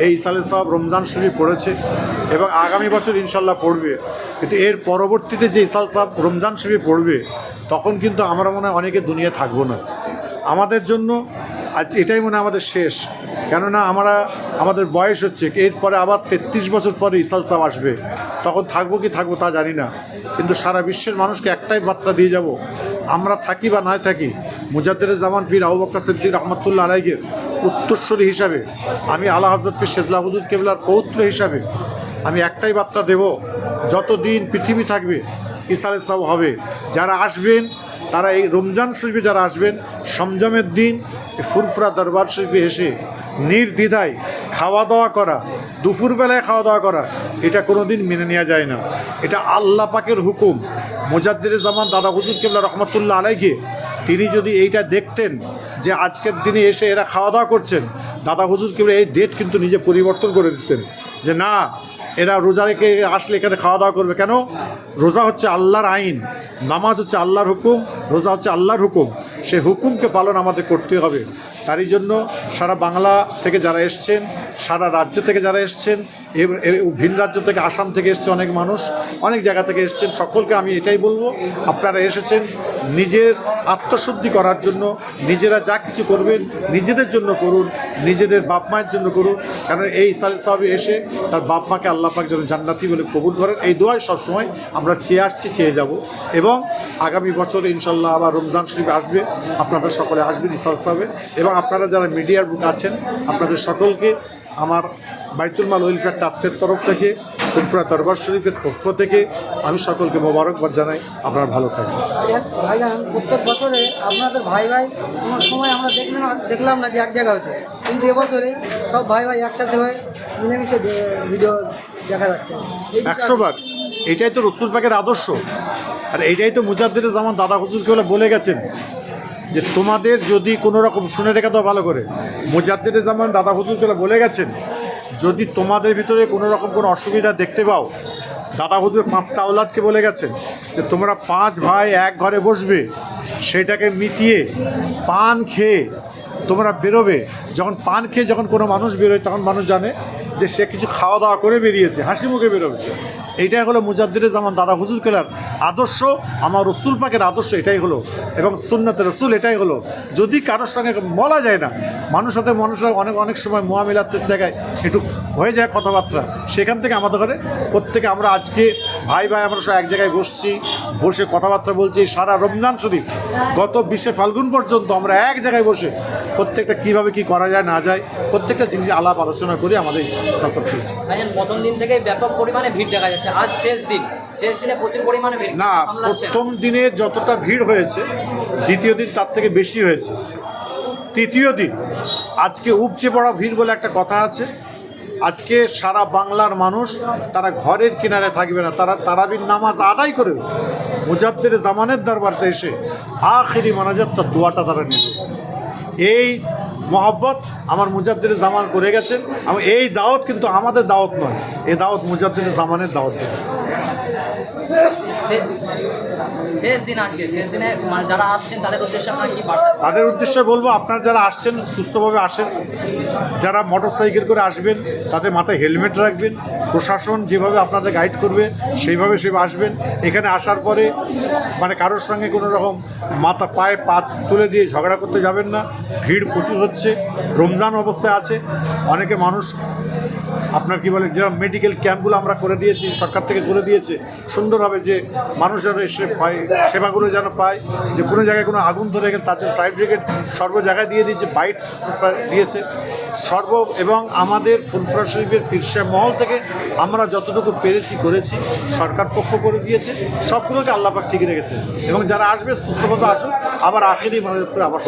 এই সালে সব রমজান শরীফ পড়েছে এবং আগামী বছর ইনশাল্লাহ পড়বে, কিন্তু এর পরবর্তীতে যে ইসাল সাহেব রমজান শরীফ পড়বে তখন কিন্তু আমরা মনে হয় অনেকে দুনিয়া থাকবো না। আমাদের জন্য আজ এটাই মনে হয় আমাদের শেষ, কেননা আমাদের বয়স হচ্ছে, এরপরে আবার 33 বছর পরে ইসাল সাহেব আসবে, তখন থাকবো কি থাকবো তা জানি না। কিন্তু সারা বিশ্বের মানুষকে একটাই বার্তা দিয়ে যাব, আমরা থাকি বা না থাকি, মুজাদ্দেদ জামান পীর আবু বকর সিদ্দিক রহমতুল্লাহ আলাইহির উত্তরসূরি হিসাবে, আমি আলা হযরত পীর শেজলা হুজুর কেবলার পৌত্র হিসাবে আমি একটাই বার্তা দেব, যতদিন পৃথিবী থাকবে ইসালে সাহেব হবে। যারা আসবেন তারা এই রমজান শরীফে যারা আসবেন, সমজমের দিন ফুরফুরা দরবার শরীফে এসে নির্দ্বিধায় খাওয়া দাওয়া করা, দুপুরবেলায় খাওয়া দাওয়া করা, এটা কোনো দিন মেনে নেওয়া যায় না। এটা আল্লাহ পাকের হুকুম। মুজাদ্দেদ জামান দাদা হুজুর কেবলা রহমতুল্লাহ আলাইহি তিনি যদি এইটা দেখতেন যে আজকের দিনে এসে এরা খাওয়া দাওয়া করছেন, দাদা হুজুর কেবলা এই ডেট কিন্তু নিজে পরিবর্তন করে দিতেন যে না, এরা রোজা রেখে আসলে এখানে খাওয়া দাওয়া করবে কেন? রোজা হচ্ছে আল্লাহর আইন, নামাজ হচ্ছে আল্লাহর হুকুম, রোজা হচ্ছে আল্লাহর হুকুম, সে হুকুমকে পালন আমাদের করতে হবে। তারই জন্য সারা বাংলা থেকে যারা এসছেন, সারা রাজ্য থেকে যারা এসছেন, ভিন রাজ্য থেকে, আসাম থেকে এসছে অনেক মানুষ, অনেক জায়গা থেকে এসছেন, সকলকে আমি এটাই বলবো, আপনারা এসেছেন নিজের আত্মশুদ্ধি করার জন্য। নিজেরা যা কিছু করবেন নিজেদের জন্য করুন, নিজেদের বাপ মায়ের জন্য করুন, কারণ এই ইসালে সাহেব এসে তার বাপ মাকে আল্লাহ পাক যেন জান্নাতি বলে কবুল করেন, এই দোয়াই সবসময় আমরা চেয়ে আসছি, চেয়ে যাব। এবং আগামী বছর ইনশাল্লাহ আবার রমজান শরীফ আসবে, আপনারা সকলে আসবেন ইসালে সাহেবে। এবং আপনারা যারা মিডিয়ার বুক আছেন, আপনাদের সকলকে আমার বাইতুল মাল ওয়েলফেয়ার ট্রাস্টের তরফ থেকে, ফুরফুরা দরবার শরীফের পক্ষ থেকে আমি সকলকে মোবারকবাদ জানাই। আপনারা ভালো থাকবেন। ভাইজান, প্রত্যেক বছরে আপনাদের ভাই কোনো সময় আমরা দেখলাম না যে এক জায়গা হতে, কিন্তু এবছরে সব ভাই একসাথে হয়ে মিলেমিশে ভিডিও দেখা যাচ্ছে 100 বার। এটাই তো রসুল পাকের আদর্শ, আর এইটাই তো মুজাদ্দেদ জামান দাদা হুজুরকে বলে গেছেন যে তোমাদের যদি কোনো রকম, শুনে রেখে দাও ভালো করে, মুজাদ্দেদ জামান দাদা হুজুরকে বলে গেছেন যদি তোমাদের ভিতরে কোনো রকম কোনো অসুবিধা দেখতে পাও, দাদা হুজুর 5টা আওলাদকে বলে গেছেন যে তোমরা 5 ভাই এক ঘরে বসবে, সেটাকে মিটিয়ে পান খেয়ে তোমরা বেরোবে। যখন পান খেয়ে যখন কোনো মানুষ বেরোয়, তখন মানুষ জানে যে সে কিছু খাওয়া দাওয়া করে বেরিয়েছে, হাসি মুখে বেরোচ্ছে। এইটাই হলো মুজাদ্দেদ জামান দাদা হুজুর কেলার আদর্শ, আমার রসুল পাকের আদর্শ এটাই হলো, এবং সুন্নতে রসুল এটাই হলো। যদি কারোর সঙ্গে বলা যায় না, মানুষরা অনেক সময় মুআমিলাতের জায়গায় একটু হয়ে যায় কথাবার্তা, সেখান থেকে আমাদের ঘরে প্রত্যেকে আমরা আজকে ভাই আমরা সব এক জায়গায় বসে কথাবার্তা বলছি। সারা রমজান শরীফ গত 20শে ফাল্গুন পর্যন্ত আমরা এক জায়গায় বসে প্রত্যেকটা কীভাবে কী করা যায় না যায় প্রত্যেকটা জিনিস আলাপ আলোচনা করে আমাদের সফর চলছে। প্রথম দিন থেকে ব্যাপক পরিমাণে ভিড় দেখা যাচ্ছে, আজ শেষ দিনে প্রচুর পরিমাণে ভিড় না, প্রথম দিনে যতটা ভিড় হয়েছে দ্বিতীয় দিন তার থেকে বেশি হয়েছে। তৃতীয় দিন আজকে উপচে পড়া ভিড় বলে একটা কথা আছে। আজকে সারা বাংলার মানুষ তারা ঘরের কিনারে থাকবে না, তারা তারাবির নামাজ আদায় করে মুজাদ্দেদ জামানের দরবারতে এসে আখিরি মোনাজাতটা দোয়াটা তারা নেবে। এই মহব্বত আমার মুজাদ্দেদ জামান করে গেছেন। এই দাওয়াত কিন্তু আমাদের দাওয়াত নয়, এই দাওয়াত মুজাদ্দেদ জামানের দাওয়াত। শেষ দিনে যারা আসছেন তাদের উদ্দেশ্যে আপনারা কি বার্তা? তাদের উদ্দেশ্যে বলবো, আপনারা যারা আসছেন সুস্থভাবে আসেন। যারা মোটর সাইকেল করে আসবেন তাদের মাথায় হেলমেট রাখবেন। প্রশাসন যেভাবে আপনাদের গাইড করবে সেইভাবে আসবেন। এখানে আসার পরে কারোর সঙ্গে কোনো রকম পায়ে পা তুলে দিয়ে ঝগড়া করতে যাবেন না। ভিড় প্রচুর হচ্ছে, রমজান অবস্থায় আছে। অনেকে মানুষ আপনার কি বলে, যেরকম মেডিকেল ক্যাম্পগুলো আমরা করে দিয়েছি, সরকার থেকে করে দিয়েছে সুন্দরভাবে, যে মানুষ যেন এসে পায়, সেবাগুলো যেন পায়। যে কোনো জায়গায় কোনো আগুন ধরে গেলে তার জন্য ফায়ার ব্রিগেড সর্ব জায়গায় দিয়ে দিয়েছে, বাইট দিয়েছে এবং আমাদের ফুরফুরা শরীফের পীরসাহেব মহল থেকে আমরা যতটুকু পেরেছি করেছি, সরকার পক্ষ করে দিয়েছে, সবগুলোকে আল্লাহ পাক ঠিক রেখেছে। এবং যারা আসবে সুস্থভাবে আসুন, আবার আখেরি মোনাজাত করে আবার